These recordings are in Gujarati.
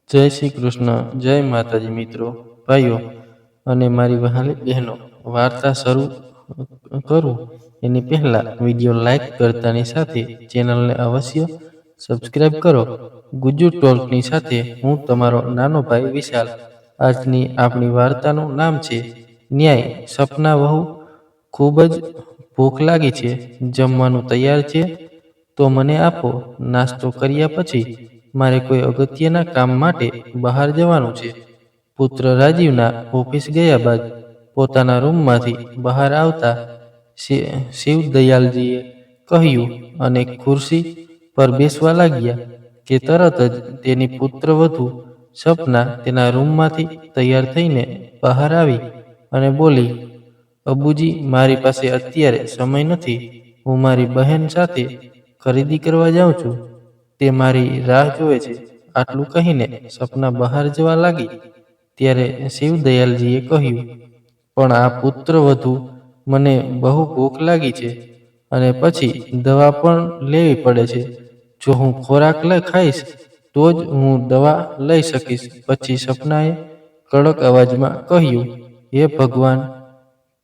જય શ્રી કૃષ્ણ, જય માતાજી મિત્રો, ભાઈઓ અને મારી વહાલી બહેનો. વાર્તા શરૂ કરું એની પહેલા વિડીયો લાઈક કરતાની સાથે ચેનલને અવશ્ય સબસ્ક્રાઇબ કરો. ગુજ્જુ ટોલ્કની સાથે હું તમારો નાનો ભાઈ વિશાલ. આજની આપણી વાર્તાનું નામ છે ન્યાય. સપના વહુ. ખૂબ જ ભૂખ લાગી છે. જમવાનું તૈયાર છે તો મને આપો. નાસ્તો કર્યા પછી મારે કોઈ અગત્યના કામ માટે બહાર જવાનું છે. પુત્ર રાજીવના ઓફિસ ગયા બાદ પોતાના રૂમમાંથી બહાર આવતા શિવદયાલજીએ કહ્યું અને ખુરશી પર બેસવા લાગ્યા કે તરત જ તેની પુત્રવધુ સપના તેના રૂમમાંથી તૈયાર થઈને બહાર આવી અને બોલી, અબુજી, મારી પાસે અત્યારે સમય નથી. હું મારી બહેન સાથે ખરીદી કરવા જાઉં છું. તે મારી રાહ જોવે છે. આટલું કહીને સપના બહાર જવા લાગી ત્યારે શિવદયાલજીએ કહ્યું, પણ આ પુત્રવધુ, મને બહુ ભૂખ લાગી છે અને પછી દવા પણ લેવી પડે છે. જો હું ખોરાક ખાઈશ તો જ હું દવા લઈ શકીશ. પછી સપનાએ કડક અવાજમાં કહ્યું, હે ભગવાન,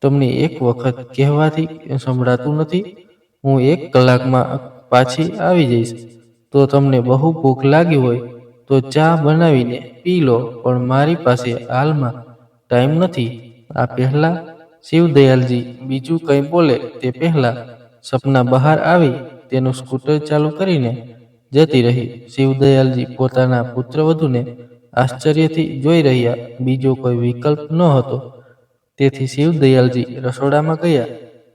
તમને એક વખત કહેવાથી સંભળાતું નથી? હું 1 કલાકમાં પાછી આવી જઈશ. તો તમને બહુ ભૂખ લાગી હોય તો ચા બનાવીને પી લો, પણ મારી પાસે હાલમાં ટાઈમ નથી. આ પહેલા શિવદયાલજી બીજું કંઈ બોલે તે પહેલા સપના બહાર આવી તેનું સ્કૂટર ચાલુ કરીને જતી રહી. શિવદયાલજી પોતાના પુત્રવધુને આશ્ચર્યથી જોઈ રહ્યા. બીજો કોઈ વિકલ્પ ન હતો. તેથી શિવદયાલજી રસોડામાં ગયા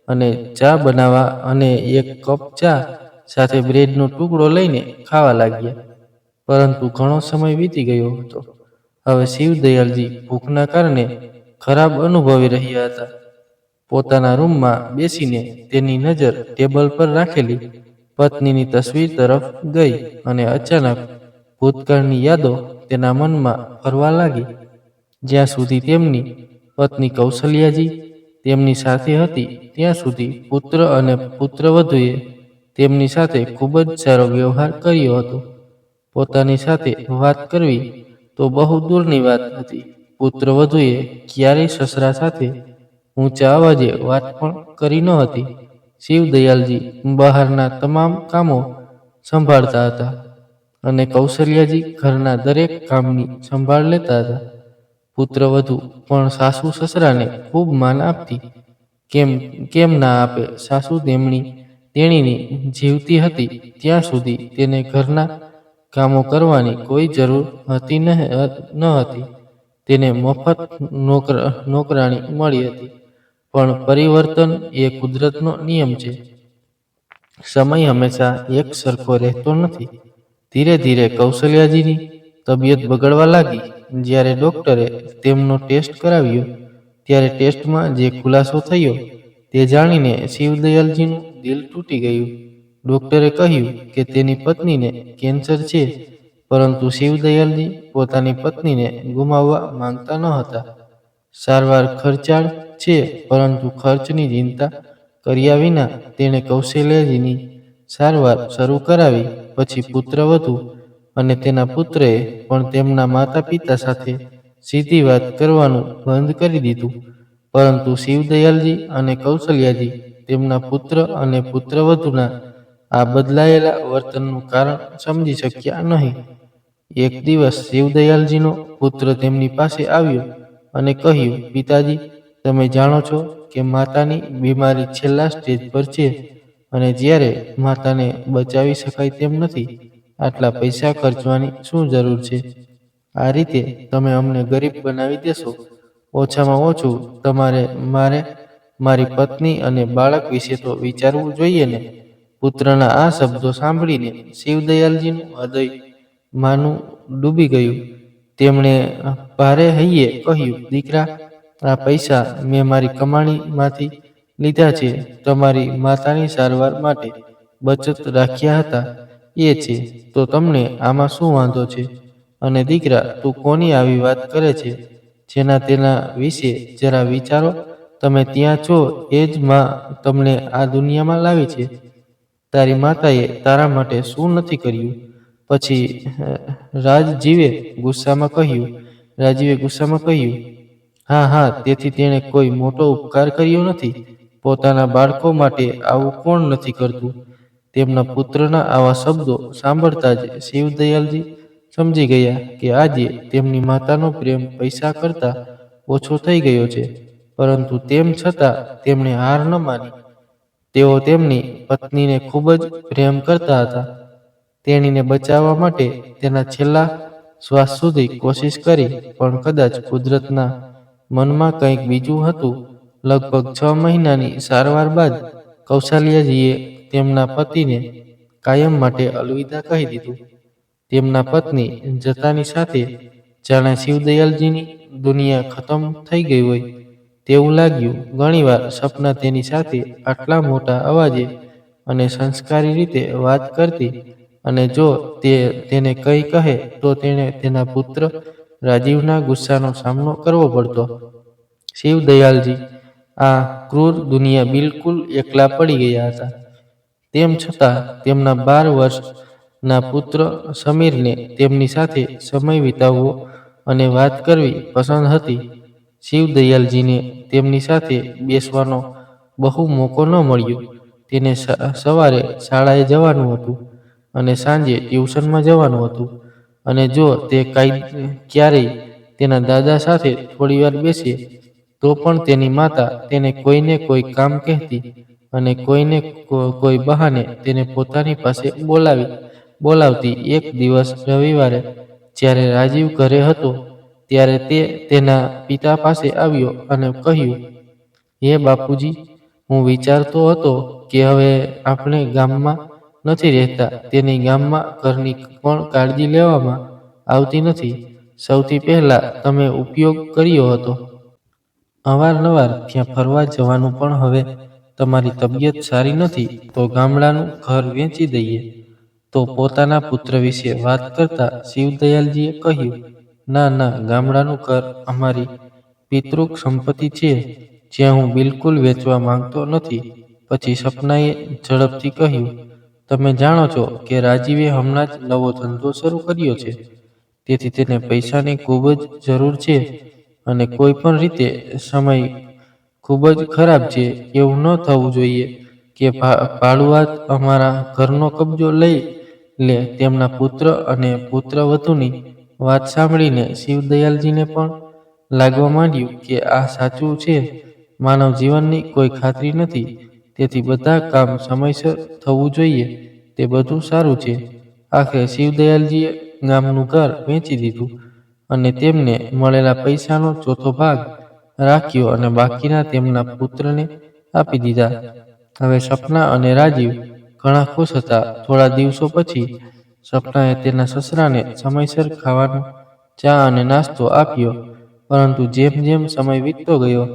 અને ચા બનાવવા અને 1 કપ ચા સાથે બ્રેડનો ટુકડો લઈને ખાવા લાગ્યા. પરંતુ ઘણો સમય વીતી ગયો હતો. હવે શિવદયાલજી ભૂખના કારણે ખરાબ અનુભવી રહ્યા હતા. પોતાના રૂમમાં બેસીને તેની નજર ટેબલ પર રાખેલી પત્નીની તસવીર તરફ ગઈ અને અચાનક ભૂતકાળની યાદો તેના મનમાં ફરવા લાગી. જ્યાં સુધી તેમની પત્ની કૌશલ્યાજી તેમની સાથે હતી ત્યાં સુધી પુત્ર અને પુત્રવધુએ તેમની સાથે ખૂબ જ સારો વ્યવહાર કર્યો હતો. પોતાની સાથે વાત કરવી તો બહુ દૂરની વાત હતી. પુત્રવધુએ ક્યારેય સસરા સાથે ઊંચા અવાજે વાત પણ કરી ન હતી. શિવદયાલજી બહારના તમામ કામો સંભાળતા હતા અને કૌશલ્યાજી ઘરના દરેક કામની સંભાળ લેતા હતા. પુત્રવધુ પણ સાસુ સસરાને ખૂબ માન આપતી. કેમ ના આપે? સાસુ તેણીની જીવતી હતી ત્યાં સુધી તેને ઘરના કામો કરવાની કોઈ જરૂર હતી ન હતી. તેને મફત નોકરાણી મળી હતી. પણ પરિવર્તન એ કુદરતનો નિયમ છે. સમય હંમેશા એક સરખો રહેતો નથી. ધીરે ધીરે કૌશલ્યાજીની તબિયત બગડવા લાગી. જ્યારે ડોક્ટરે તેમનો ટેસ્ટ કરાવ્યો ત્યારે ટેસ્ટમાં જે ખુલાસો થયો તે જાણીને શિવદયાલજીનું દિલ તૂટી ગયું. ડોક્ટરે કહ્યું કે તેની પત્નીને કેન્સર છે, પરંતુ શિવદયાલજી પોતાની પત્નીને ગુમાવવા માંગતા ન હતા. સારવાર ખર્ચાળ છે, પરંતુ ખર્ચની ચિંતા કર્યા વિના તેણે કૌશલ્યાજીની સારવાર શરૂ કરાવી. પછી પુત્રવધુ અને તેના પુત્રએ પણ તેમના માતા પિતા સાથે સીધી વાત કરવાનું બંધ કરી દીધું. પરંતુ શિવદયાલજી અને કૌશલ્યાજી તેમના પુત્ર અને પુત્રવધુના આ બદલાયેલા વર્તનનું કારણ સમજી શક્યા નહીં. એક દિવસ શિવદયાલજીનો પુત્ર તેમની પાસે આવ્યો અને કહ્યું, પિતાજી, તમે જાણો છો કે માતાની બીમારી છેલ્લા સ્ટેજ પર છે અને જ્યારે માતાને બચાવી શકાય તેમ નથી. આટલા પૈસા ખર્ચવાની શું જરૂર છે? આ રીતે તમે અમને ગરીબ બનાવી દેશો. ઓછામાં ઓછું તમારે મારી પત્ની અને બાળક વિશે તો વિચારવું જોઈએ ને. પુત્રના આ શબ્દો સાંભળીને શિવદયાલજીનું હૃદય માનું ડૂબી ગયું. તેમણે ભારે હૈયે કહ્યું, દીકરા, આ પૈસા મેં મારી કમાણીમાંથી લીધા છે. તમારી માતાની સારવાર માટે બચત રાખ્યા હતા એ છે. તો તમને આમાં શું વાંધો છે? અને દીકરા, તું કોની આવી વાત કરે છે? તેના વિશે જરા વિચારો. તમે ત્યાં છો એ જ માં તમને આ દુનિયામાં લાવી છે. તારી માતાએ તારા માટે શું નથી કર્યું? પછી રાજીવે ગુસ્સામાં કહ્યું, હા હા, તેથી તેણે કોઈ મોટો ઉપકાર કર્યો નથી. પોતાના બાળકો માટે આવું કોણ નથી કરતું? તેમના પુત્રના આવા શબ્દો સાંભળતા જ શિવદયાલજી સમજી ગયા કે આજે તેમની માતાનો પ્રેમ પૈસા કરતા ઓછો થઈ ગયો છે. પરંતુ તેમ છતાં તેમણે હાર ન માની. તેઓ તેમની પત્નીને ખૂબ જ પ્રેમ કરતા હતા. તેણીને બચાવવા માટે તેના છેલ્લા શ્વાસ સુધી કોશિશ કરી, પણ કદાચ કુદરતના મનમાં કંઈક બીજું હતું. લગભગ 6 મહિનાની સારવાર બાદ કૌશલ્યાજીએ તેમના પતિને કાયમ માટે અલવિદા કહી દીધું. તેમના પત્ની જતાની સાથે જાણે શિવદયાલજીની દુનિયા ખતમ થઈ ગઈ હોય તેવું લાગ્યું. ઘણીવાર સપના તેની સાથે આટલા મોટા અવાજે અને સંસ્કારી રીતે વાત કરતી, અને જો તે તેને કંઈ કહે તો તેણે તેના પુત્ર રાજીવના ગુસ્સાનો સામનો કરવો પડતો. શિવદયાલજી આ ક્રૂર દુનિયા બિલકુલ એકલા પડી ગયા હતા. તેમ છતાં તેમના 12 વર્ષના પુત્ર સમીરને તેમની સાથે સમય વિતાવવો અને વાત કરવી પસંદ હતી. શિવદયાલજીને તેમની સાથે બેસવાનો બહુ મોકો ન મળ્યો. તેને સવારે શાળાએ જવાનું હતું અને સાંજે ટ્યુશનમાં જવાનું હતું, અને જો તે ક્યારેય તેના દાદા સાથે થોડીવાર બેસે તો પણ તેની માતા તેને કોઈને કોઈ કામ કહેતી અને કોઈને કોઈ બહાને તેને પોતાની પાસે બોલાવતી. એક દિવસ રવિવારે જ્યારે રાજીવ ઘરે હતો ત્યારે તે તેના પિતા પાસે આવ્યો અને કહ્યું, હે બાપુજી, હું વિચારતો હતો કે હવે આપણે ગામમાં નથી રહેતા. તેની ગામમાં ઘરની પણ કાળજી લેવામાં આવતી નથી. સૌથી પહેલા તમે ઉપયોગ કર્યો હતો. અવારનવાર ત્યાં ફરવા જવાનું, પણ હવે તમારી તબિયત સારી નથી તો ગામડાનું ઘર વેચી દઈએ. તો પોતાના પુત્ર વિશે વાત કરતા શિવદયાલજીએ કહ્યું, ના ના, ગામડાનું ઘર અમારી પિતૃક સંપત્તિ છે, જ્યાં હું બિલકુલ વેચવા માંગતો નથી. પછી સપનાએ ઝડપથી કહ્યું, તમે જાણો છો કે રાજીવે હમણાં જ નવો ધંધો શરૂ કર્યો છે, તેથી તેને પૈસાની ખૂબ જ જરૂર છે, અને કોઈ પણ રીતે સમય ખૂબ જ ખરાબ છે. એવું ન થવું જોઈએ કે ભાડુઆત અમારા ઘરનો કબજો લઈ લે. તેમના પુત્ર અને પુત્રવધૂની વાત સાંભળીને શિવદયાલજીને પણ લાગવા માંડ્યું કે આ સાચું છે. માનવ જીવનની કોઈ ખાતરી નથી, તેથી બધા કામ સમયસર થવું જોઈએ. તે બધું સારું છે. આખરે શિવદયાલજીએ ગામનું ઘર વેચી દીધું અને તેમને મળેલા પૈસાનો ચોથો ભાગ રાખ્યો અને બાકીના તેમના પુત્રને આપી દીધા. હવે સપના અને રાજીવ ઘણા ખુશ હતા. થોડા દિવસો પછી સપનાએ તેના સસરાને સમયસર ખાવાનું, ચા અને નાસ્તો આપ્યો. પરંતુ જેમ જેમ સમય વીતતો ગયો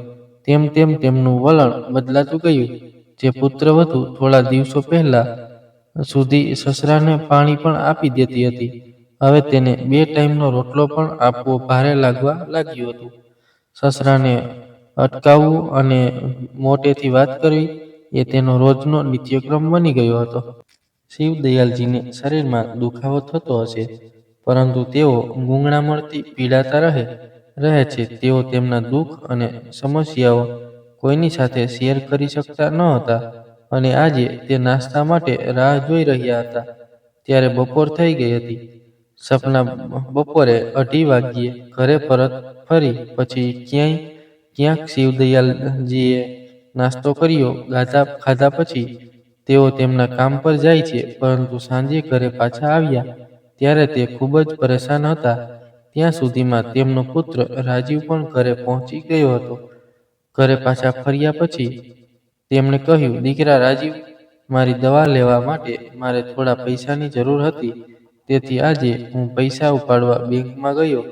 તેમ તેમ તેમનું વલણ બદલાતું ગયું. જે પુત્રવધુ થોડા દિવસો પહેલા સુધી સસરાને પાણી પણ આપી દેતી હતી, હવે તેને 2 ટાઈમનો રોટલો પણ આપવો ભારે લાગવા લાગ્યું હતું. સસરાને અટકાવવું અને મોટેથી વાત કરવી એ તેનો રોજનો નિત્યક્રમ બની ગયો હતો. શિવદયાલજીને શરીરમાં દુખાવો થતો હશે, પરંતુ તેઓ ગૂંગળામણથી પીડાતા રહે છે. તેઓ તેમના દુઃખ અને સમસ્યાઓ કોઈની સાથે શેર કરી શકતા ન હતા, અને આજે તે નાસ્તા માટે રાહ જોઈ રહ્યા હતા. ત્યારે બપોર થઈ ગઈ હતી. સપના બપોરે 2:30 વાગ્યે ઘરે પરત ફરી. પછી ક્યાંક શિવદયાલજીએ નાસ્તો કર્યો. ખાધા પછી તેઓ તેમના કામ પર જાય છે, પરંતુ સાંજે ઘરે પાછા આવ્યા ત્યારે તે ખૂબ જ પરેશાન હતા. ત્યાં સુધીમાં તેમનો પુત્ર રાજીવ પણ ઘરે પહોંચી ગયો હતો. ઘરે પાછા ફર્યા પછી તેમણે કહ્યું, દીકરા રાજીવ, મારી દવા લેવા માટે મારે થોડા પૈસાની જરૂર હતી, તેથી આજે હું પૈસા ઉપાડવા બેંકમાં ગયો.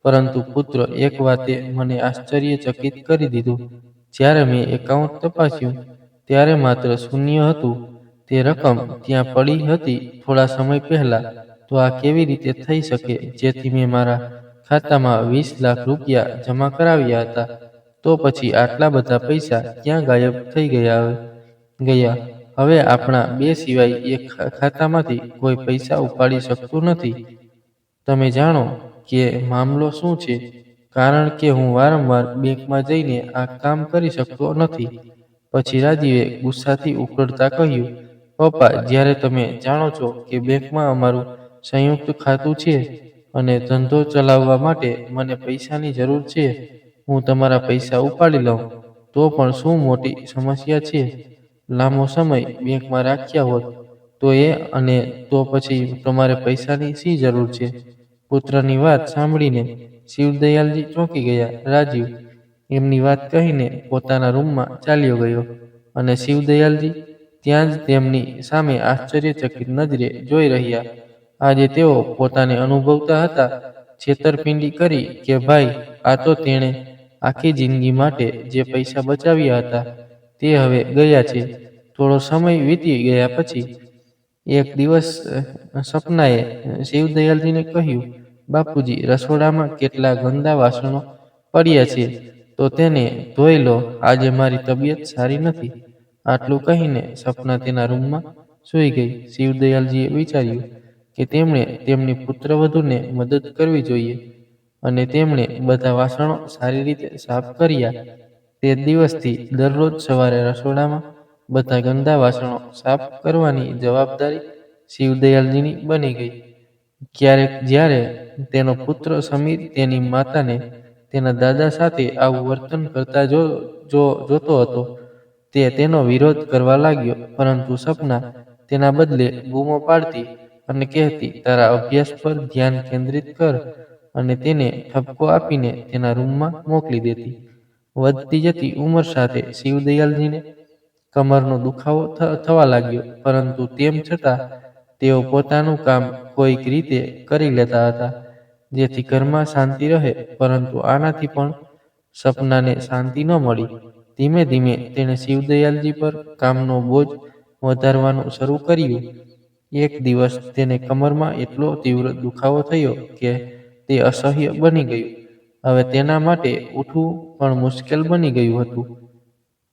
પરંતુ પુત્ર, એક વાતે મને આશ્ચર્યચકિત કરી દીધું. જ્યારે મેં એકાઉન્ટ તપાસ્યું ત્યારે માત્ર શૂન્ય હતું. તે રકમ ત્યાં પડી હતી થોડા સમય પહેલા. તો આ કેવી રીતે થઈ શકે? જેથી મેં મારા ખાતામાં 20 લાખ રૂપિયા જમા કરાવ્યા હતા, તો પછી આટલા બધા પૈસા ક્યાં ગાયબ થઈ ગયા? હવે આપણા બે સિવાય એક ખાતામાંથી કોઈ પૈસા ઉપાડી શકતું નથી. તમે જાણો કે મામલો શું છે? કારણ કે હું વારંવાર બેંકમાં જઈને આ કામ કરી શકતો નથી. પછી રાજીવે ગુસ્સાથી ઉકળતા કહ્યું, પપ્પા, જ્યારે તમે જાણો છો કે બેંકમાં અમારું સંયુક્ત ખાતું છે અને ધંધો ચલાવવા માટે મને પૈસાની જરૂર છે, હું તમારા પૈસા ઉપાડી લઉં તો પણ શું મોટી સમસ્યા છે? લાંબો સમય બેંકમાં રાખ્યા હોત તો અને તો પછી તમારે પૈસાની શી જરૂર છે? પુત્રની વાત સાંભળીને શિવદયાલજી ચોંકી ગયા. રાજીવ એમની વાત કહીને પોતાના રૂમમાં ચાલ્યો ગયો અને શિવદયાલજી ત્યાં જ તેમની સામે આશ્ચર્યચકિત નજરે જોઈ રહ્યા. આજે તેઓ પોતાને અનુભવતા હતા છેતરપિંડી કરી કે ભાઈ, આ તો તેણે આખી જિંદગી માટે જે પૈસા બચાવ્યા હતા તે હવે ગયા છે. થોડો સમય વીતી ગયા પછી એક દિવસ સપનાએ શિવદયાલજીને કહ્યું, બાપુજી, રસોડામાં કેટલા ગંદા વાસણો પડ્યા છે, તો તેને ધોઈ લો, આજે મારી તબિયત સારી નથી. આટલું કહીને સપના તેના રૂમમાં સૂઈ ગઈ. શિવદયાલજીએ વિચાર્યું કે તેમણે તેમની પુત્રવધૂને મદદ કરવી જોઈએ અને તેમણે બધા વાસણો સારી રીતે સાફ કર્યા. તે દિવસથી દરરોજ સવારે રસોડામાં બધા ગંદા વાસણો સાફ કરવાની જવાબદારી શિવદયાલજીની બની ગઈ. ક્યારેક જ્યારે તેનો પુત્ર સમીર તેની માતાને તેના દાદા સાથે આવું વર્તન કરતા જોતો હતો, તે તેનો વિરોધ કરવા લાગ્યો, પરંતુ સપના તેના બદલે બૂમો પાડતી અને કહેતી, તારા અભ્યાસ પર ધ્યાન કેન્દ્રિત કર, અને તેને ઠપકો આપીને તેના રૂમમાં મોકલી દેતી. વધતી જતી ઉંમર સાથે શિવદયાલજીને કમરનો દુખાવો થવા લાગ્યો, પરંતુ તેમ છતાં તેઓ પોતાનું કામ કોઈક રીતે કરી લેતા હતા જેથી ઘરમાં શાંતિ રહે. પરંતુ આનાથી પણ સપનાને શાંતિ ન મળી. ધીમે ધીમે તેણે શિવદયાલજી પર કામનો બોજ વધારવાનું શરૂ કર્યું. એક દિવસ તેને કમરમાં એટલો તીવ્ર દુખાવો થયો કે તે અસહ્ય બની ગયું. હવે તેના માટે ઉઠવું પણ મુશ્કેલ બની ગયું હતું.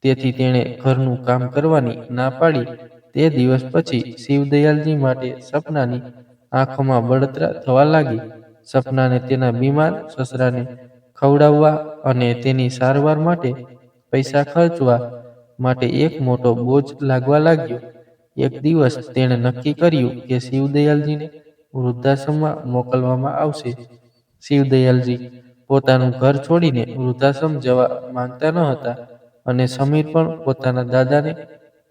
તેથી તેણે ઘરનું કામ કરવાની ના પાડી. તે દિવસ પછી શિવદયાલજી માટે સપનાની આંખોમાં બળતરા થવા લાગી. સપનાને તેના બીમાર સસરાને ખવડાવવા અને તેની સારવાર માટે પૈસા ખર્ચવા માટે એક મોટો બોજ લાગવા લાગ્યો. એક દિવસ તેણે નક્કી કર્યું કે શિવદયાલજીને વૃદ્ધાશ્રમમાં મોકલવામાં આવશે. શિવદયાલજી પોતાનું ઘર છોડીને વૃદ્ધાશ્રમ જવા માંગતા ન હતા અને સમીર પણ પોતાના દાદાને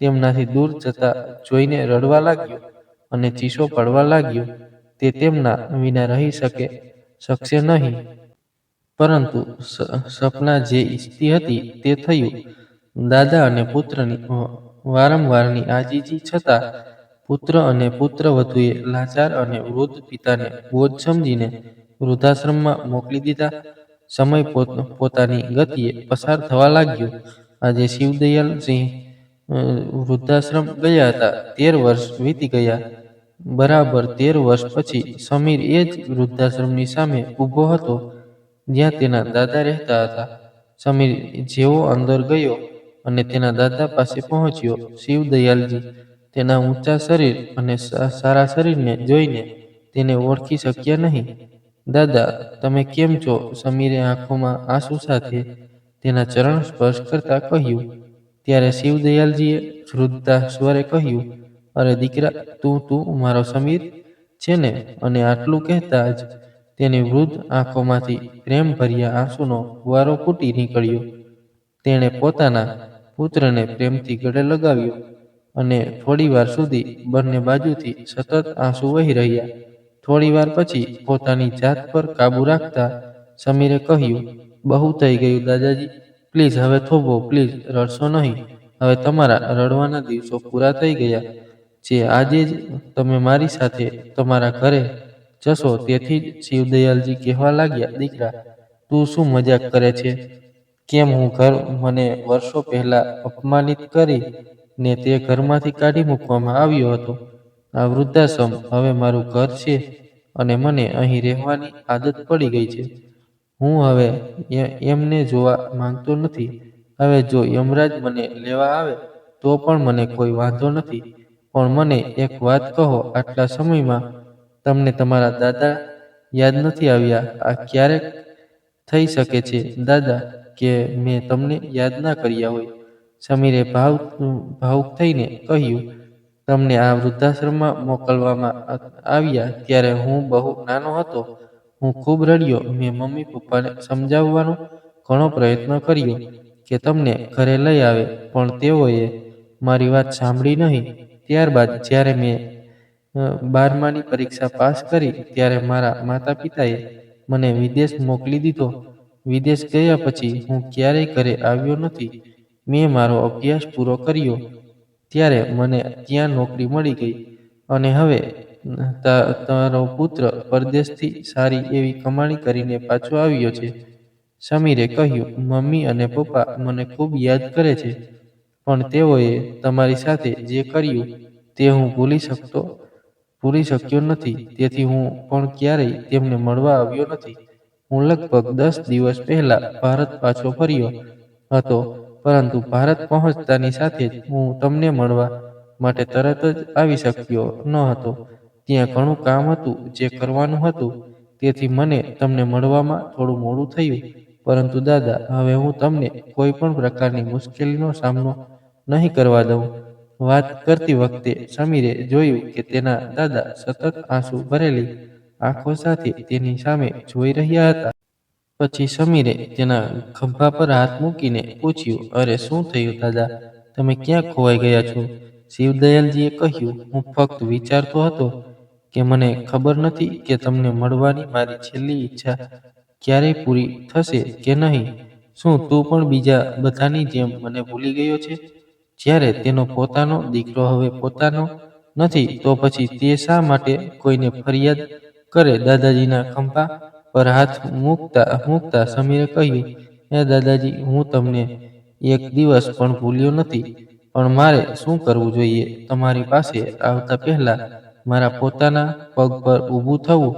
તેમનાથી દૂર જતા જોઈને રડવા લાગ્યો અને ચીસો પાડવા લાગ્યો. તે તેમના વિના રહી શકશે નહીં. પરંતુ સપના જે ઈચ્છતી હતી તે થયું. દાદા અને પુત્રની વારંવારની આજીજી છતાં પુત્ર અને પુત્રવધૂએ લાચાર અને વૃદ્ધ પિતાને બોજ સમજીને વૃદ્ધાશ્રમમાં મોકલી દીધા. સમય પોતાની ગતિએ પસાર થવા લાગ્યો. આજે શિવદયાલસિંહ વૃદ્ધાશ્રમ ગયા હતા. 13 વર્ષ વીતી ગયા. બરાબર 13 વર્ષ પછી સમીર એ જ વૃદ્ધાશ્રમની સામે ઊભો હતો જ્યાં તેના દાદા રહેતા હતા. સમીર જેવો અંદર ગયો અને તેના દાદા પાસે પહોંચ્યો, શિવદયાલજી તેના ઊંચા શરીર અને સારા શરીરને જોઈને તેને ઓળખી શક્યા નહીં. દાદા, તમે કેમ છો? સમીરે આંખોમાં આંસુ સાથે તેના ચરણ સ્પર્શ કરતા કહ્યું. ત્યારે શિવદયાલજીએ ધ્રુજતા સ્વરે કહ્યું, અરે દીકરા, તું મારો સમીર છે ને? અને આટલું કહેતા જ તેની વૃદ્ધ આંખોમાંથી પ્રેમભર્યા આંસુનો ફુવારો ફૂટી નીકળ્યો. તેણે પોતાના પુત્રને પ્રેમથી ગળે લગાવ્યો અને થોડીવાર સુધી બંને બાજુથી સતત આંસુ વહી રહ્યા. થોડીવાર પછી પોતાની જાત પર કાબુ રાખતા સમીરે કહ્યું, બહુ થઈ ગયું દાદાજી, પ્લીઝ હવે થોભો, પ્લીઝ રડશો નહીં. હવે તમારા રડવાના દિવસો પૂરા થઈ ગયા છે. આજે જ તમે મારી સાથે તમારા ઘરે જશો. તેથી જ શિવદયાલજી કહેવા લાગ્યા, દીકરા, તું શું મજાક કરે છે? કેમ મને વર્ષો પહેલા અપમાનિત કરી ને તે ઘરમાંથી કાઢી મૂકવામાં આવ્યો હતો. આ વૃદ્ધાશ્રમ હવે મારું ઘર છે અને મને અહીં રહેવાની આદત પડી ગઈ છે. હું હવે એમને જોવા માંગતો નથી. હવે જો યમરાજ મને લેવા આવે તો પણ મને કોઈ વાંધો નથી. પણ મને એક વાત કહો, આટલા સમયમાં તમને તમારા દાદા યાદ નથી આવ્યા? આ ક્યારેક થઈ શકે છે દાદા કે મેં તમને યાદ ના કર્યા હોય? સમીરે ભાવુક થઈને કહ્યું, તમને આ વૃદ્ધાશ્રમમાં મોકલવામાં આવ્યા ત્યારે હું બહુ નાનો હતો. હું ખૂબ રડ્યો. મેં મમ્મી પપ્પાને સમજાવવાનો ઘણો પ્રયત્ન કર્યો કે તમને ઘરે લઈ આવે, પણ તેઓએ મારી વાત સાંભળી નહીં. ત્યારબાદ જ્યારે મેં 12માની પરીક્ષા પાસ કરી ત્યારે મારા માતા પિતાએ મને વિદેશ મોકલી દીધો. વિદેશ ગયા પછી હું ક્યારેય ઘરે આવ્યો નથી. મેં મારો અભ્યાસ પૂરો કર્યો ત્યારે મને ત્યાં નોકરી મળી ગઈ અને હવે તારો પુત્ર પરદેશથી સારી એવી કમાણી કરીને પાછો આવ્યો છે. સમીરે કહ્યું, મમ્મી અને પપ્પા મને ખૂબ યાદ કરે છે, પણ તેઓએ તમારી સાથે જે કર્યું તે હું ભૂલી શક્યો નથી. તેથી હું પણ ક્યારેય તેમને મળવા આવ્યો નથી. હું લગભગ 10 દિવસ પહેલા ભારત પાછો ફર્યો હતો, પરંતુ ભારત પહોંચતાની સાથે જ હું તમને મળવા માટે તરત જ આવી શક્યો ન હતો. ત્યાં ઘણું કામ હતું જે કરવાનું હતું, તેથી મને તમને મળવામાં થોડું મોડું થયું. પરંતુ દાદા, હવે હું તમને કોઈ પણ પ્રકારની મુશ્કેલીનો સામનો નહીં કરવા દઉં. વાત કરતી વખતે સમીરે જોયું કે તેના દાદા સતત આંસુ ભરેલી આંખો સાથે તેની સામે જોઈ રહ્યા હતા. પછી સમીરે તેના ખભા પર હાથ મૂકીને પૂછ્યું, અરે શું થયું દાદા? તમે ક્યાં ખોવાઈ ગયા છો? શિવદયાલજીએ કહ્યું, હું ફક્ત વિચારતો હતો કે મને ખબર નથી કે તમને મળવાની મારી છેલ્લી ઈચ્છા ક્યારેય પૂરી થશે કે નહીં. શું તું પણ બીજા બધાની જેમ મને ભૂલી ગયો છે? જ્યારે તેનો પોતાનો દીકરો હવે પોતાનો નથી, તો પછી તે શા માટે કોઈને ફરિયાદ કરે? દાદાજીના ખભા પર હાથ મૂકતા સમીરે કહ્યું, હે દાદાજી, હું તમને એક દિવસ પણ ભૂલ્યો નથી. પણ મારે શું કરવું જોઈએ? તમારી પાસે આવતા પહેલા મારા પોતાના પગ પર ઊભું થવું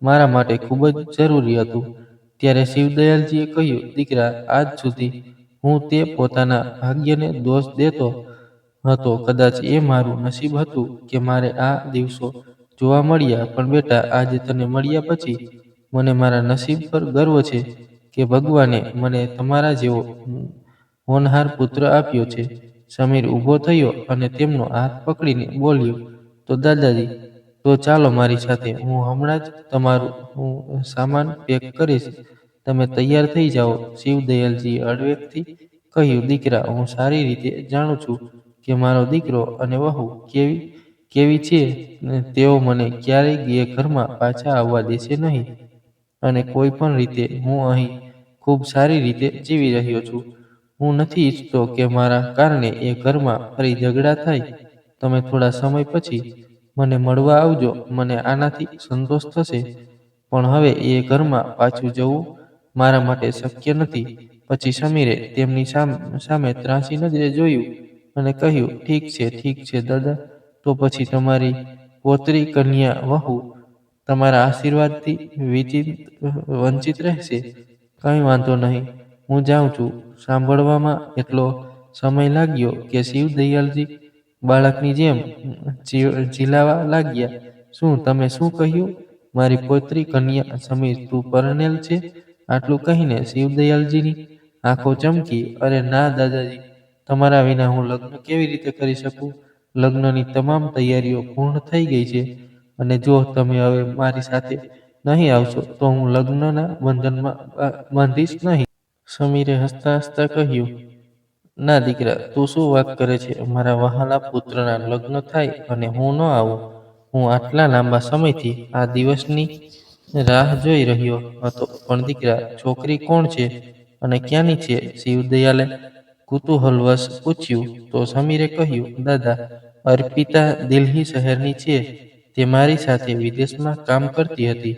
મારા માટે ખૂબ જ જરૂરી હતું. ત્યારે શિવદયાલજીએ કહ્યું, દીકરા, આજ સુધી હું તે પોતાના ભાગ્યને દોષ દેતો હતો. કદાચ એ મારું નસીબ હતું કે મારે આ દિવસો જોવા મળ્યા. પણ બેટા, આજે તને મળ્યા પછી મને મારા નસીબ પર ગર્વ છે કે ભગવાને મને તમારા જેવો હોનહાર પુત્ર આપ્યો છે. સમીર ઊભો થયો અને તેમનો હાથ પકડીને બોલ્યો, તો દાદાજી, તો ચાલો મારી સાથે. હું હમણાં જ તમારું સામાન પેક કરીશ. તમે તૈયાર થઈ જાઓ. શિવદયાલજીએ હળવેકથી કહ્યું, દીકરા, હું સારી રીતે જાણું છું કે મારો દીકરો અને વહુ કેવી છે. તેઓ મને ક્યારેય એ ઘરમાં પાછા આવવા દેશે નહીં, અને કોઈ પણ રીતે હું અહીં ખૂબ સારી રીતે જીવી રહ્યો છું. હું નથી ઈચ્છતો કે મારા કારણે એ ઘરમાં ફરી ઝઘડા થાય. તમે થોડા સમય પછી મને મળવા આવજો. મને આનાથી સંતોષ થશે. પણ હવે એ ઘરમાં પાછું જવું મારા માટે શક્ય નથી. પછી સમીરે તેમની સામે ત્રાંસી નજરે જોયું અને કહ્યું, ઠીક છે દાદા, તો પછી તમારી પૌત્રી કન્યા વહુ તમારા આશીર્વાદથી વંચિત રહેશે. કંઈ વાંધો નહીં, હું જાઉં છું. સાંભળવામાં એટલો સમય લાગ્યો કે શિવદયાલજી બાળકની જેમ ઝીલાવા લાગ્યા. તમે શું કહ્યું? મારી પૌત્રી કન્યા? સમીર, તું પરણેલ છે? આટલું કહીને શિવદયાલજીની આંખો ચમકી. અરે ના દાદાજી, તમારા વિના હું લગ્ન કેવી રીતે કરી શકું? લગ્નની તમામ તૈયારીઓ પૂર્ણ થઈ ગઈ છે, અને જો તમે હવે મારી સાથે નહીં આવશો તો હું લગ્નના બંધનમાં બાંધીશ નહીં. સમીરે હસતા હસતા કહ્યું, ના દીકરા, તું શું વાત કરે છે? મારા વહાલા પુત્રના લગ્ન થાય અને હું ન આવું? હું આટલા લાંબા સમયથી આ દિવસની રાહ જોઈ રહ્યો હતો. પણ દીકરા, છોકરી કોણ છે અને ક્યાંની છે? શિવદયાલે કુતૂહલવશ પૂછ્યું. તો સમીરે કહ્યું, દાદા, અર્પિતા દિલ્હી શહેરની છે. તે મારી સાથે વિદેશમાં કામ કરતી હતી.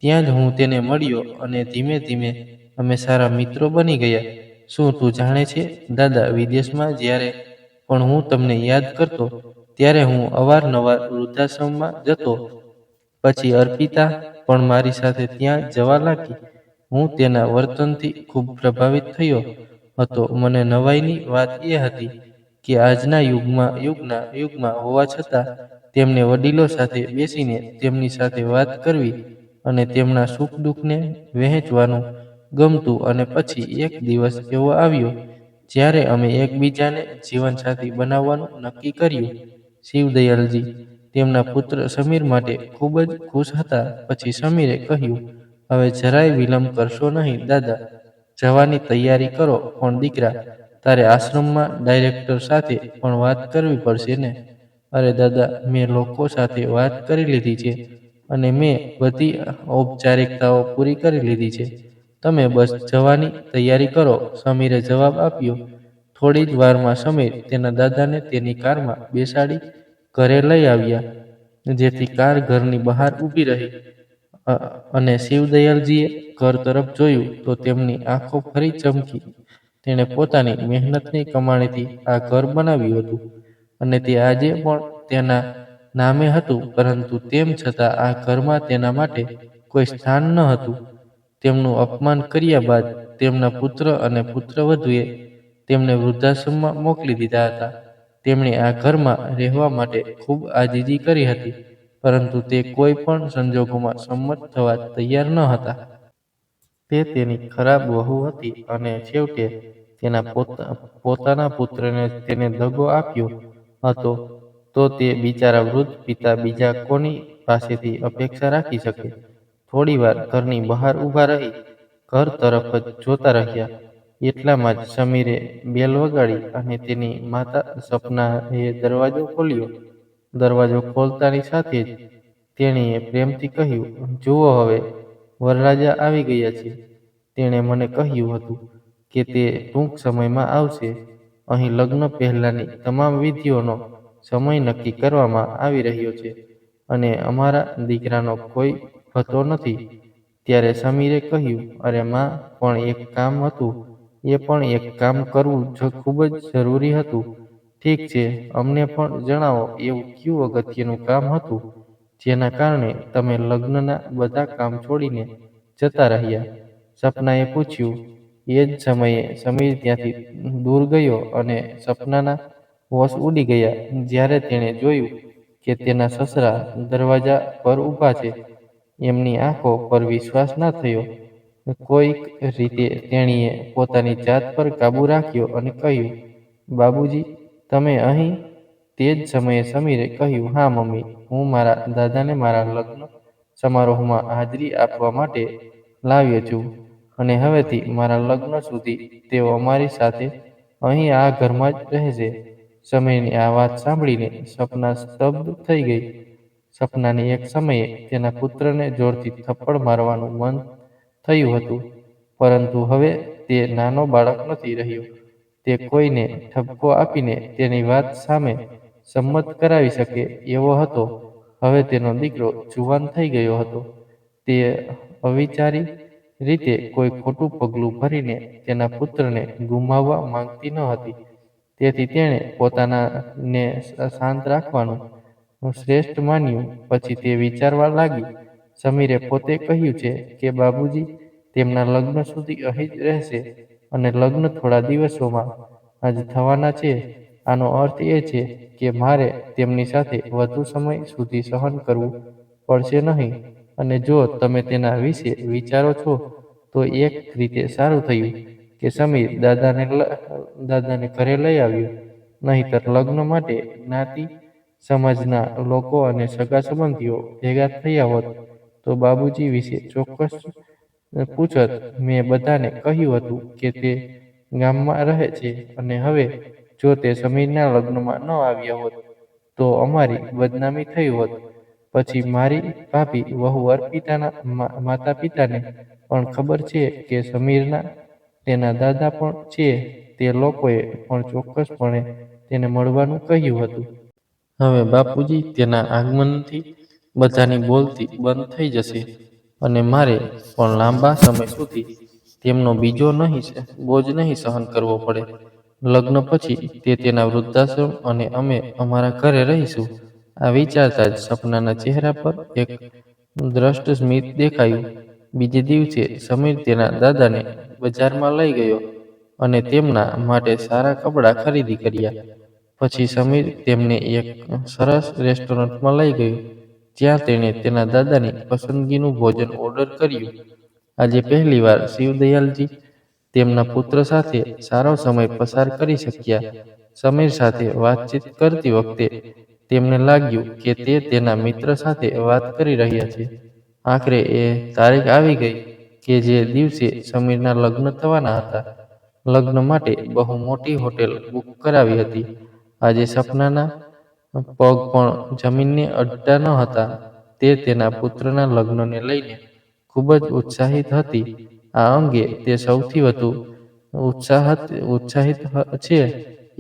ત્યાં જ હું તેને મળ્યો અને ધીમે ધીમે અમે સારા મિત્રો બની ગયા. શું તું જાણે છે દાદા, વિદેશમાં જ્યારે પણ હું તમને યાદ કરતો ત્યારે હું અવારનવાર વૃદ્ધાશ્રમમાં જતો. પછી અર્પિતા પણ મારી સાથે ત્યાં જવા લાગી. હું તેના વર્તનથી ખૂબ પ્રભાવિત થયો હતો. મને નવાઈની વાત એ હતી કે આજના યુગમાં હોવા છતાં તેમને વડીલો સાથે બેસીને તેમની સાથે વાત કરવી અને તેમના સુખ દુઃખને વહેંચવાનું ગમતું. અને પછી એક દિવસ એવો આવ્યો જ્યારે અમે એકબીજાને જીવનસાથી બનાવવાનું નક્કી કર્યું. શિવદયાલજી તેમના પુત્ર સમીર માટે ખૂબ જ ખુશ હતા. પછી સમીરે કહ્યું, હવે જરાય વિલંબ કરશો નહીં દાદા, જવાની તૈયારી કરો. પણ દીકરા, તારે આશ્રમમાં ડાયરેક્ટર સાથે પણ વાત કરવી પડશે ને? અરે દાદા, મેં લોકો સાથે વાત કરી લીધી છે અને મેં બધી ઔપચારિકતાઓ પૂરી કરી લીધી છે. તમે બસ જવાની તૈયારી કરો, સમીરે જવાબ આપ્યો. થોડી જ વારમાં સમીર તેના દાદાને તેની કારમાં બેસાડી ઘરે લઈ આવ્યા, જેથી કાર ઘરની બહાર ઊભી રહી. અને શિવદયાલજીએ ઘર તરફ જોયું તો તેમની આંખો ફરી ચમકી. તેણે પોતાની મહેનતની કમાણીથી આ ઘર બનાવ્યું હતું અને તે આજે પણ તેના નામે હતું, પરંતુ તેમ છતાં આ ઘરમાં તેના માટે કોઈ સ્થાન ન હતું. તેમનું અપમાન કર્યા બાદ તેમના પુત્ર અને પુત્રવધૂએ તેમને વૃદ્ધાશ્રમમાં મોકલી દીધા હતા. તેમણે આ ઘરમાં રહેવા માટે ખૂબ આજીજી કરી હતી, પરંતુ તે કોઈ પણ સંજોગોમાં સંમત થવા તૈયાર ન હતા. તે તેની ખરાબ વહુ હતી અને છેવટે તેના પોતાના પુત્રને તેને દગો આપ્યો હતો. તો તે બિચારા વૃદ્ધ પિતા બીજા કોની પાસેથી અપેક્ષા રાખી શકે? થોડીવાર ઘરની બહાર ઊભા રહી ઘર તરફ જ જોતા રહ્યા. એટલામાં જ સમીરે બેલ વગાડી અને તેની માતા સપનાએ દરવાજો ખોલ્યો. દરવાજો ખોલતાની સાથે જ તેણીએ પ્રેમથી કહ્યું, જુઓ, હવે વરરાજા આવી ગયા છે. તેણે મને કહ્યું હતું કે તે ટૂંક સમયમાં આવશે. અહીં લગ્ન પહેલાંની તમામ વિધિઓનો સમય નક્કી કરવામાં આવી રહ્યો છે અને અમારા દીકરાનો કોઈ પતો નથી. ત્યારે સમીરે કહ્યું, અરે માં, પણ એક કામ હતું. એ પણ એક કામ કરવું ખૂબ જ જરૂરી હતું. ઠીક છે, અમને પણ જણાવો, એવું કયું અગત્યનું કામ હતું જેના કારણે તમે લગ્નના બધા કામ છોડીને જતા રહ્યા? સપનાએ પૂછ્યું. એ જ સમયે સમીર ત્યાંથી દૂર ગયો અને સપનાના હોશ ઉડી ગયા જ્યારે તેણે જોયું કે તેના સસરા દરવાજા પર ઊભા છે. એમની આંખો પર વિશ્વાસ ના થયો. કોઈક રીતે તેણીએ પોતાની જાત પર કાબૂ રાખ્યો અને કહ્યું, બાબુજી, તમે અહીં? તે જ સમયે સમીરે કહ્યું, હા મમ્મી, હું મારા દાદાને મારા લગ્ન સમારોહમાં હાજરી આપવા માટે લાવ્યો છું અને હવેથી મારા લગ્ન સુધી તેઓ અમારી સાથે અહીં આ ઘરમાં જ રહેશે. સમીરની આ વાત સાંભળીને સપના સ્તબ્ધ થઈ ગઈ. સપનાને એક સમયે તેના પુત્રને જોરથી થપ્પડ મારવાનું મન થયું હતું, પરંતુ હવે તે નાનો બાળક નથી રહ્યો. તે કોઈને ઠપકો આપીને તેની વાત સામે સંમત કરાવી શકે એવો હતો. હવે તેનો દીકરો જુવાન થઈ ગયો હતો. તે અવિચારી રીતે કોઈ ખોટું પગલું ભરીને તેના પુત્રને ગુમાવવા માંગતી ન હતી. તેથી તેણે પોતાને શાંત રાખવાનું શ્રેષ્ઠ માન્યું. પછી તે વિચારવા લાગી. સમીરે પોતે કહ્યું છે કે બાબુજી તેમના લગ્ન સુધી અહીં જ રહેશે અને લગ્ન થોડા દિવસોમાં જ થવાના છે. આનો અર્થ એ છે કે મારે તેમની સાથે વધુ સમય સુધી સહન કરવું પડશે નહીં. અને જો તમે તેના વિશે વિચારો છો તો એક રીતે સારું થયું કે સમીર દાદાને ઘરે લઈ આવ્યો. નહીંતર લગ્ન માટે જ્ઞાતિ સમાજના લોકો અને સગા સંબંધીઓ ભેગા થયા હોત તો બાબુજી વિશે ચોક્કસ પૂછત. મેં બધાને કહ્યું હતું કે તે ગામમાં રહે છે અને હવે જો તે સમીરના લગ્નમાં ન આવ્યા હોત તો અમારી બદનામી થઈ હોત. પછી મારી ભાભી વહુ અર્પિતાના માતા પિતાને પણ ખબર છે કે સમીરના તેના દાદા પણ છે. તે લોકોએ પણ ચોક્કસપણે તેને મળવાનું કહ્યું હતું. હવે બાપુજી તેના આગમનથી બધાની બોલતી બંધ થઈ જશે અને મારે પણ લાંબા સમય સુધી તેમનો બોજ નહીં સહન કરવો પડે. લગ્ન પછી તે તેના વૃદ્ધાશ્રમ અને અમે અમારા ઘરે રહીશું. આ વિચારતા જ સપનાના ચહેરા પર એક દ્રષ્ટ સ્મિત દેખાયું. બીજે દિવસે સમીર તેના દાદાને બજારમાં લઈ ગયો અને તેમના માટે સારા કપડાં ખરીદી કર્યા. પછી સમીર તેમને એક સરસ રેસ્ટોરન્ટમાં લઈ ગયો, જ્યાં તેણે તેના દાદાની પસંદગીનું ભોજન ઓર્ડર કર્યું. આજે પહેલીવાર શિવદયાલજી તેમના પુત્ર સાથે સારો સમય પસાર કરી શક્યા. સમીર સાથે વાતચીત કરતી વખતે તેમને લાગ્યું કે તે તેના મિત્ર સાથે વાત કરી રહ્યા છે. આખરે એ તારીખ આવી ગઈ કે જે દિવસે સમીરના લગ્ન થવાના હતા. લગ્ન માટે બહુ મોટી હોટેલ બુક કરાવી હતી. આજે સપનાના પગ પણ જમીનને અડતા ન હતા. તે તેના પુત્રના લગ્નને લઈને ખૂબ જ ઉત્સાહિત હતી. આ અંગે તે સૌથી વધુ ઉત્સાહિત છે.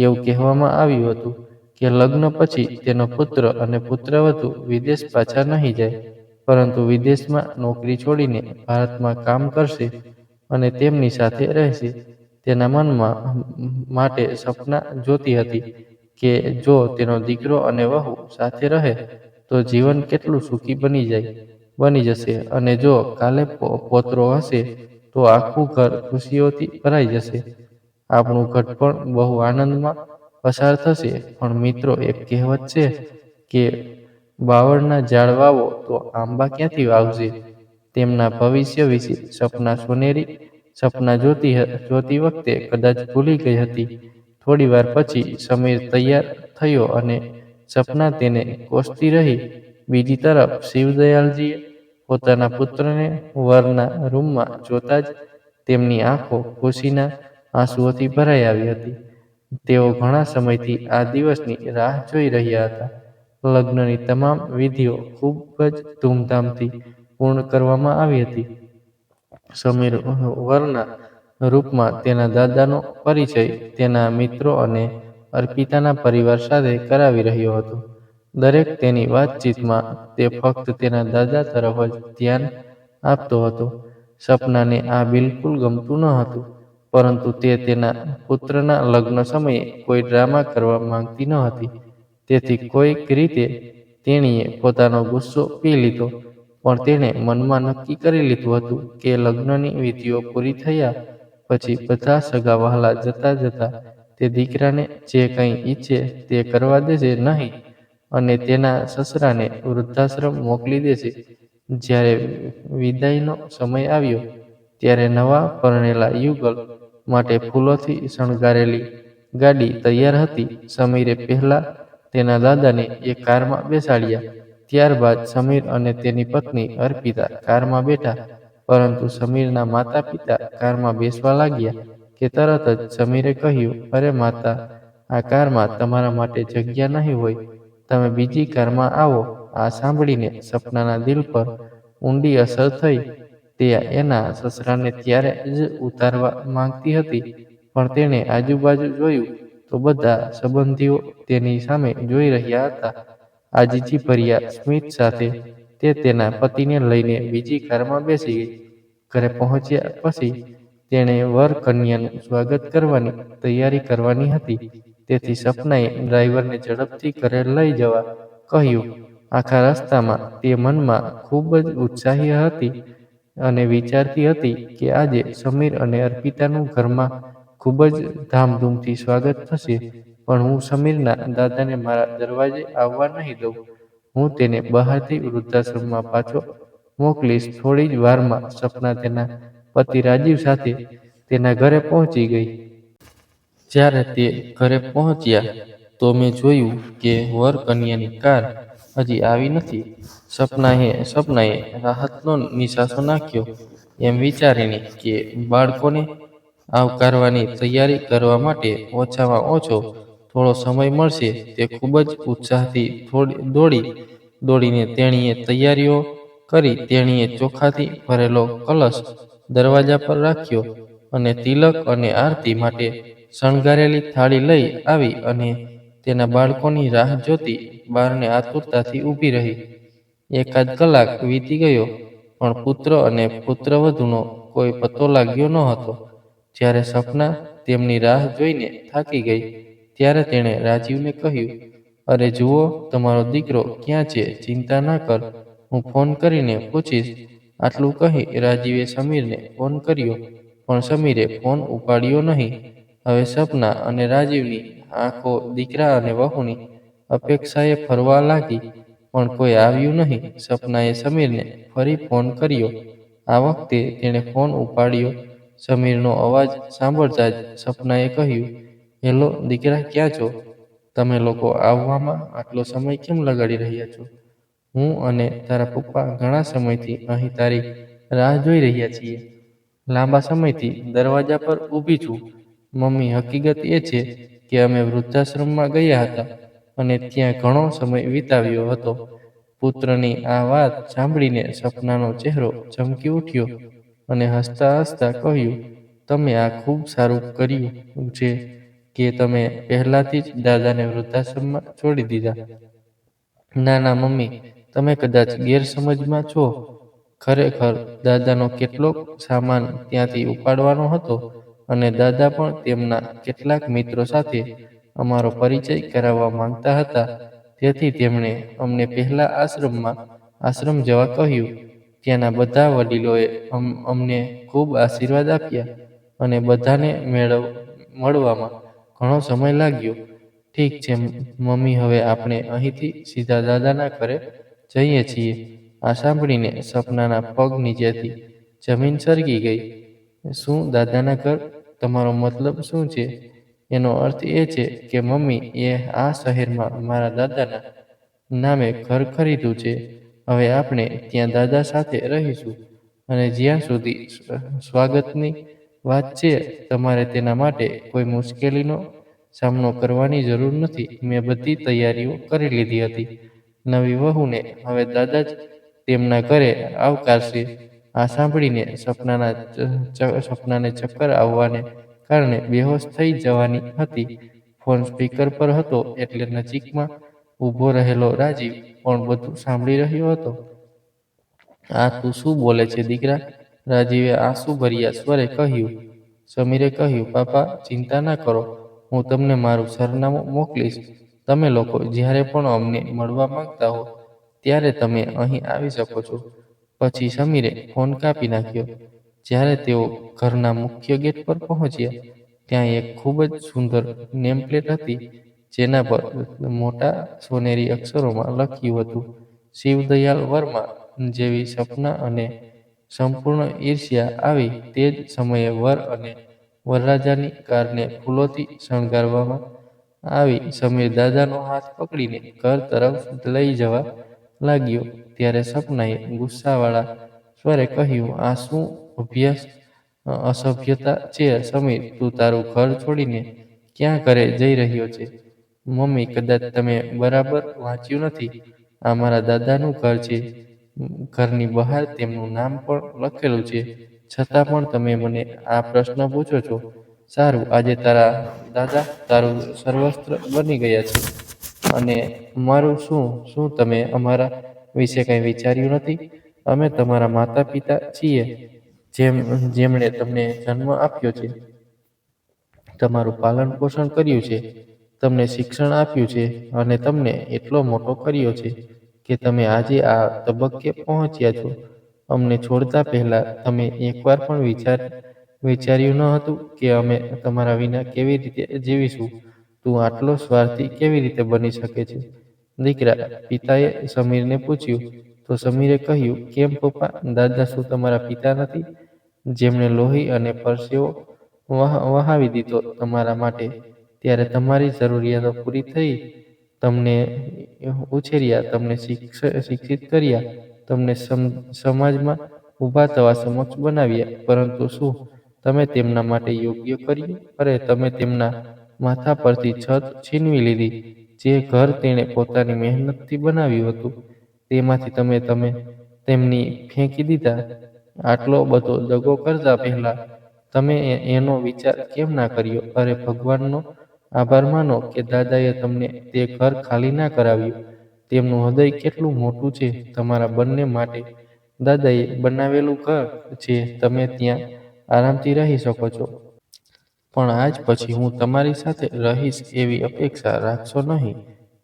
એવું કહેવામાં આવ્યું હતું કે લગ્ન પછી તેનો પુત્ર અને પુત્રવધુ વિદેશ પાછા નહીં જાય, પરંતુ વિદેશમાં નોકરી છોડીને ભારતમાં કામ કરશે અને તેમની સાથે રહેશે. તેના મનમાં માટે સપના જોતી હતી કે જો તેનો દીકરો અને વહુ સાથે રહે તો જીવન કેટલું સુખી બની જશે, અને જો કાલે પોતરો હશે તો આખું ઘર ખુશીઓથી ભરાઈ જશે. આપણું ઘડપણ બહુ આનંદમાં પસાર થશે. પણ મિત્રો, એક કહેવત છે કે બાવળના ઝાડ વાવો તો આંબા ક્યાંથી વાવશે. તેમના ભવિષ્ય વિશે સપના સોનેરી સપના જોતી વખતે કદાચ ભૂલી ગઈ હતી. થોડી વાર પછી સમીર તૈયાર થયો અને સપના તેને કોસતી રહી. બીજી તરફ શિવદયાલજીએ પોતાના પુત્રને વરના રૂમમાં જોતા જ તેમની આંખો ખુશીના આંસુઓથી ભરાઈ આવી હતી. તેઓ ઘણા સમયથી આ દિવસની રાહ જોઈ રહ્યા હતા. લગ્નની તમામ વિધિઓ ખૂબ જ ધૂમધામથી પૂર્ણ કરવામાં આવી હતી. સમીર વરના રૂપમાં તેના દાદાનો પરિચય તેના મિત્રો અને અર્પિતાના પરિવાર સાથે કરાવી રહ્યો હતો. દરેક તેની વાતચીતમાં તે ફક્ત તેના દાદા તરફ જ ધ્યાન આપતો હતો. સપનાને આ બિલકુલ ગમતું ન હતું, પરંતુ તે તેના પુત્રના લગ્ન સમયે કોઈ ડ્રામા કરવા માંગતી ન હતી. તેથી કોઈક રીતે તેણીએ પોતાનો ગુસ્સો પી લીધો. પણ તેણે મનમાં નક્કી કરી લીધું હતું કે લગ્નની વિધિઓ પૂરી થયા પછી બધા સગા વહાલા જતા તે દીકરાને જે કંઈ ઈચ્છે તે કરવા દેશે નહીં, અને તેના સસરાને વૃદ્ધાશ્રમ મોકલી દેશે. જ્યારે વિદાયનો સમય આવ્યો ત્યારે નવા પરણેલા યુગલ માટે ફૂલોથી શણગારેલી ગાડી તૈયાર હતી. સમીરે પહેલા તેના દાદાને એ કારમાં બેસાડ્યા. ત્યારબાદ સમીર અને તેની પત્ની અર્પિતા કારમાં બેઠા. પરંતુ સમીરના માતા પિતા કારમાં બેસવા લાગ્યા કે તરત જ સમીરે કહ્યું, અરે માતા, આ કારમાં તમારા માટે જગ્યા નહીં હોય, તમે બીજી કારમાં આવો. આ સાંભળીને સપનાના દિલ પર ઊંડી અસર થઈ. તે એના સસરાને ત્યારે જ ઉતારવા માંગતી હતી, પણ તેણે આજુબાજુ જોયું તો બધા સંબંધીઓ તેની સામે જોઈ રહ્યા હતા. આજીજીભર્યા સ્મિત સાથે તે તેના પતિને લઈને બીજી કારમાં બેસી ગઈ. ઘરે પહોંચ્યા પછી તેણે વર કન્યાનું સ્વાગત કરવાની તૈયારી કરવાની હતી. તેથી સપનાએ ડ્રાઈવરને ઝડપથી ઘરે લઈ જવા કહ્યું. આખા રસ્તામાં તે મનમાં ખૂબ જ ઉત્સાહી હતી અને વિચારતી હતી કે આજે સમીર અને અર્પિતાનું ઘરમાં ખૂબ જ ધામધૂમથી સ્વાગત થશે. પણ હું સમીરના દાદાને મારા દરવાજે આવવા નહીં દઉં. હું તેને બહારથી વૃદ્ધાશ્રમમાં પાછો મોકલીશ. થોડી જ વારમાં સપના તેના પતિ રાજીવ સાથે તેના ઘરે પહોંચી ગઈ. જ્યારે તે ઘરે પહોંચ્યા તો મેં જોયું કે વર કન્યાની કાર હજી આવી નથી. સપનાએ રાહતનો નિશ્વાસો નાખ્યો, એમ વિચારીને કે બાળકોને આવકારવાની તૈયારી કરવા માટે ઓછામાં ઓછો થોડો સમય મળશે. તે ખૂબ જ ઉત્સાહથી દોડીને તેણીએ તૈયારીઓ કરી. તેણીએ ચોખાથી ભરેલો કલશ દરવાજા પર રાખ્યો અને તિલક અને આરતી માટે શણગારેલી થાળી લઈ આવી અને તેના બાળકોની રાહ જોતી બારણે આતુરતાથી ઊભી રહી. એકાદ કલાક વીતી ગયો, પણ પુત્ર અને પુત્રવધૂનો કોઈ પત્તો લાગ્યો ન હતો. જ્યારે સપના તેમની રાહ જોઈને થાકી ગઈ ત્યારે તેણે રાજીવને કહ્યું, અરે જુઓ, તમારો દીકરો ક્યાં છે? ચિંતા ના કર, હું ફોન કરીને પૂછીશ. આટલું કહી રાજીવે સમીરને ફોન કર્યો, પણ સમીરે ફોન ઉપાડ્યો નહીં. હવે સપના અને રાજીવની આંખો દીકરા અને વહુની અપેક્ષાએ ફરવા લાગી, પણ કોઈ આવ્યું નહીં. સપનાએ સમીરને ફરી ફોન કર્યો. આ વખતે તેણે ફોન ઉપાડ્યો. સમીરનો અવાજ સાંભળતા જ સપનાએ કહ્યું, "હેલો દીકરા, ક્યાં છો? તમે લોકો આવવામાં આટલો સમય કેમ લગાડી રહ્યા છો? હું અને તારા પપ્પા ઘણા સમયથી અહીં તારી રાહ જોઈ રહ્યા છીએ. લાંબા સમયથી દરવાજા પર ઊભી છું. મમ્મી, હકીકત એ છે કે અમે વૃદ્ધાશ્રમમાં ગયા હતા અને ત્યાં ઘણો સમય વિતાવ્યો હતો." પુત્રની આ વાત સાંભળીને સપનાનો ચહેરો ચમકી ઉઠ્યો અને હસતા હસતા કહ્યું, "તમે આ ખૂબ સારું કર્યું છે કે તમે પહેલાથી જ દાદાને વૃદ્ધાશ્રમમાં છોડી દીધા." "ના ના મમ્મી, તમે કદાચ ગેરસમજમાં છો. ખરેખર દાદાનો કેટલોક સામાન ત્યાંથી ઉપાડવાનો હતો અને દાદા પણ તેમના કેટલાક મિત્રો સાથે અમારો પરિચય કરાવવા માંગતા હતા. તેથી તેમણે અમને પહેલા આશ્રમ જવા કહ્યું. ત્યાંના બધા વડીલોએ અમને ખૂબ આશીર્વાદ આપ્યા અને બધાને મળવામાં ઘણો સમય લાગ્યો." "ઠીક છે મમ્મી, હવે આપણે અહીંથી સીધા દાદાના ઘરે જઈએ છીએ." આ સાંભળીને સપનાના પગ નીચેથી જમીન સરકી ગઈ. "શું દાદાના ઘર? તમારો મતલબ શું છે?" "એનો અર્થ એ છે કે મમ્મી એ આ શહેરમાં મારા દાદાના નામે ઘર ખરીદ્યું છે. હવે આપણે ત્યાં દાદા સાથે રહીશું અને જ્યાં સુધી સ્વાગતની વાત છે, તમારે તેના માટે કોઈ મુશ્કેલીનો સામનો કરવાની જરૂર નથી. મેં બધી તૈયારીઓ કરી લીધી હતી. નવી વહુને હવે દાદા જ તેમના ઘરે આવકારશે." આ સાંભળીને સપનાને ચક્કર આવવાને કારણે બેહોશ થઈ જવાની હતી. ફોન સ્પીકર પર હતો એટલે નજીકમાં ઊભો રહેલો રાજીવ પણ બધું સાંભળી રહ્યો હતો. "આ તું શું બોલે છે દીકરા?" રાજીવે આંસુભર્યા સ્વરે કહ્યું. સમીરે કહ્યું, "પાપા, ચિંતા ના કરો. હું તમને મારું સરનામું મોકલીશ. તમે લોકો જ્યારે પણ અમને મળવા માંગતા હો ત્યારે તમે અહીં આવી શકો છો." પછી સમીરે ફોન કાપી નાખ્યો. જ્યારે તેઓ ઘરના મુખ્ય ગેટ પર પહોંચ્યા, ત્યાં એક ખૂબ જ સુંદર નેમપ્લેટ હતી, જેના પર મોટા સોનેરી અક્ષરોમાં લખ્યું હતું, "શિવદયાલ વર્મા." જેવી સપના અને સંપૂર્ણ ઈર્ષ્યા આવી તે જ સમયે વર અને વરરાજાની કારને ફૂલોથી શણગારવામાં આવી. સમીર દાદાનો હાથ પકડીને ઘર તરફ લઈ જવા લાગ્યો ત્યારે સપનાએ ગુસ્સાવાળા સ્વરે કહ્યું, "આ શું અસભ્યતા છે સમીર? તું તારું ઘર છોડીને ક્યાં ઘરે જઈ રહ્યો છે?" "મમ્મી, કદાચ તમે બરાબર વાંચ્યું નથી. આ મારા દાદાનું ઘર છે. ઘરની બહાર તેમનું નામ પણ લખેલું છે. છતાં પણ તમે મને આ પ્રશ્ન પૂછો છો? સારું, આજે તારા દાદા તારું સર્વસ્વ બની ગયા છે. અને અમારું શું? શું તમે અમારા વિશે કંઈ વિચાર્યું નથી? અમે તમારા માતા પિતા છીએ, જેમણે તમને જન્મ આપ્યો છે, તમારું પાલન પોષણ કર્યું છે, તમને શિક્ષણ આપ્યું છે અને તમને એટલો મોટો કર્યો છે કે તમે આજે આ તબક્કે પહોંચ્યા છો. અમને છોડતા પહેલા તમે એકવાર પણ વિચાર્યું ન હતું કે અમે તમારા વિના કેવી રીતે જીવીશું? તું આટલો સ્વાર્થી કેવી રીતે બની શકે છે દીકરા?" પિતાએ સમીરને પૂછ્યું. તો સમીરે કહ્યું, "કેમ પપ્પા, દાદા શું તમારા પિતા નથી, જેમણે લોહી અને પરસેવો વહાવી દીધો તમારા માટે? ત્યારે તમારી જરૂરિયાતો પૂરી થઈ, તમને ઉછેર્યા, તમને શિક્ષિત કર્યા, તમને સમાજમાં ઊભા થવા સક્ષમ બનાવ્યા. પરંતુ શું તમે તેમના માટે યોગ્ય કર્યું? અરે, તમે તેમના માથા પરથી છત છીનવી લીધી. જે ઘર તેણે પોતાની મહેનતથી બનાવ્યું હતું, તેમાંથી તમે તેમની ફેંકી દીધા. આટલો બધો દગો કરતા પહેલા તમે એનો વિચાર કેમ ના કર્યો? અરે, ભગવાનનો આભાર માનો કે દાદાએ તમને તે ઘર ખાલી ના કરાવ્યું. તેમનું હૃદય કેટલું મોટું છે તમારા બંને માટે. દાદાએ બનાવેલું ઘર છે, તમે ત્યાં આરામથી રહી શકો છો. પણ આજ પછી હું તમારી સાથે રહીશ એવી અપેક્ષા રાખશો નહીં.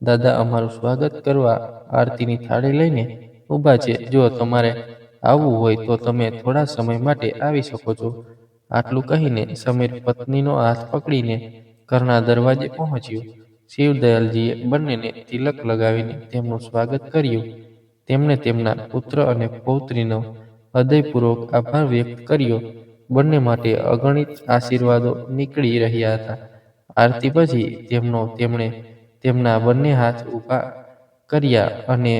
દાદા અમારું સ્વાગત કરવા આરતીની થાળી લઈને ઊભા છે. જો તમારે આવવું હોય તો તમે થોડા સમય માટે આવી શકો છો." આટલું કહીને સમીર પત્નીનો હાથ પકડીને ઘરના દરવાજે પહોંચ્યો. શિવદયાલજીએ બંનેને તિલક લગાવીને તેમનું સ્વાગત કર્યું. તેમણે તેમના પુત્ર અને પૌત્રીનો હૃદયપૂર્વક આભાર વ્યક્ત કર્યો. બંને માટે અગણિત આશીર્વાદો નીકળી રહ્યા હતા. આરતી પછી તેમણે તેમના બંને હાથ ઊભા કર્યા અને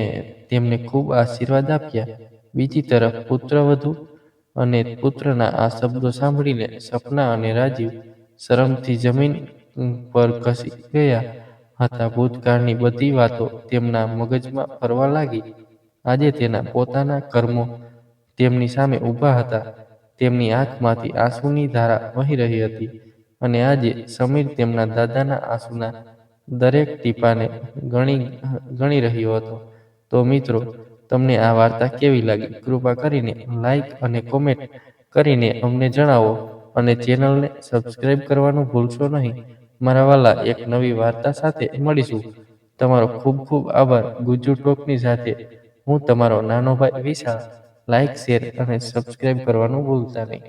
તેમને ખૂબ આશીર્વાદ આપ્યા. બીજી તરફ પુત્રવધુ અને પુત્રના આ શબ્દો સાંભળીને સપના અને રાજીવ શરમથી જમીન પર ખસી ગયા હતા. ભૂતકાળની બધી વાતો તેમના મગજમાં ફરવા લાગી. આજે તેના પોતાના કર્મો તેમની સામે ઊભા હતા. તેમની આંખમાંથી આંસુની ધારા વહી રહી હતી અને આજે સમીર તેમના દાદાના આંસુના દરેક ટીપાને ગણી રહ્યો હતો. તો મિત્રો, તમને આ વાર્તા કેવી લાગી? કૃપા કરીને લાઈક અને કોમેન્ટ કરીને અમને જણાવો અને ચેનલને સબસ્ક્રાઇબ કરવાનું ભૂલશો નહીં. મારા વાલા, એક નવી વાર્તા સાથે મળીશું. તમારો ખૂબ ખૂબ આભાર. ગુજ્જુ ટોકની સાથે હું તમારો નાનો ભાઈ વિશાળ. લાઈક, શેર અને સબસ્ક્રાઇબ કરવાનું ભૂલતા નહીં.